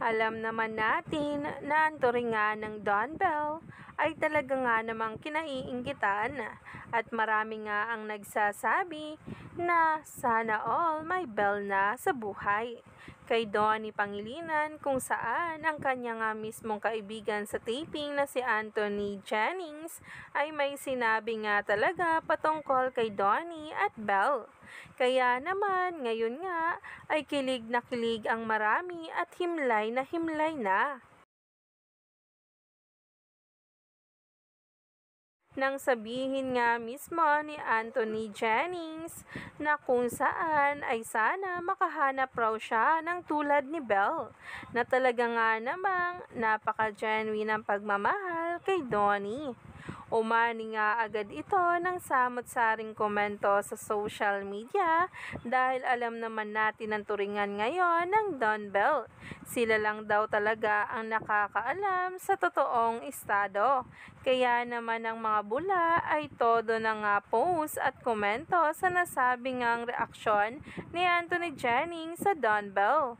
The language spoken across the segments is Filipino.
Alam naman natin na ang turingan ng Don Bell ay talaga nga namang kinaiinggitan at marami nga ang nagsasabi na sana all may Bell na sa buhay. Kay Donnie Pangilinan kung saan ang kanya nga mismong kaibigan sa taping na si Anthony Jennings ay may sinabi nga talaga patungkol kay Donnie at Bell. Kaya naman ngayon nga ay kilig na kilig ang marami at himlay na. Nang sabihin nga mismo ni Anthony Jennings na kung saan ay sana makahanap raw siya ng tulad ni Bell na talaga nga namang napaka-genuine ng pagmamahal kay Donnie. Umani nga agad ito ng samot-saring komento sa social media dahil alam naman natin ang turingan ngayon ng Don Bell. Sila lang daw talaga ang nakakaalam sa totoong estado. Kaya naman ang mga bula ay todo na nga post at komento sa nasabing ngang reaksyon ni Anthony Jennings sa Don Bell.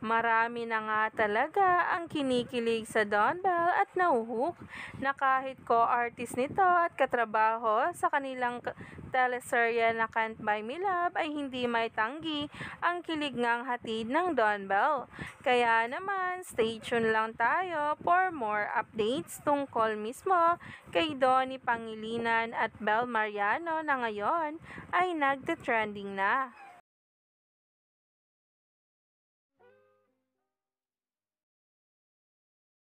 Marami na nga talaga ang kinikilig sa Don Bell at nahuhook na kahit co-artist nito at katrabaho sa kanilang teleserye na Can't Buy Me Love ay hindi may tanggi ang kilig ngang hatid ng Don Bell. Kaya naman, stay tuned lang tayo for more updates tungkol mismo kay Donnie Pangilinan at Bell Mariano na ngayon ay nagte-trending na.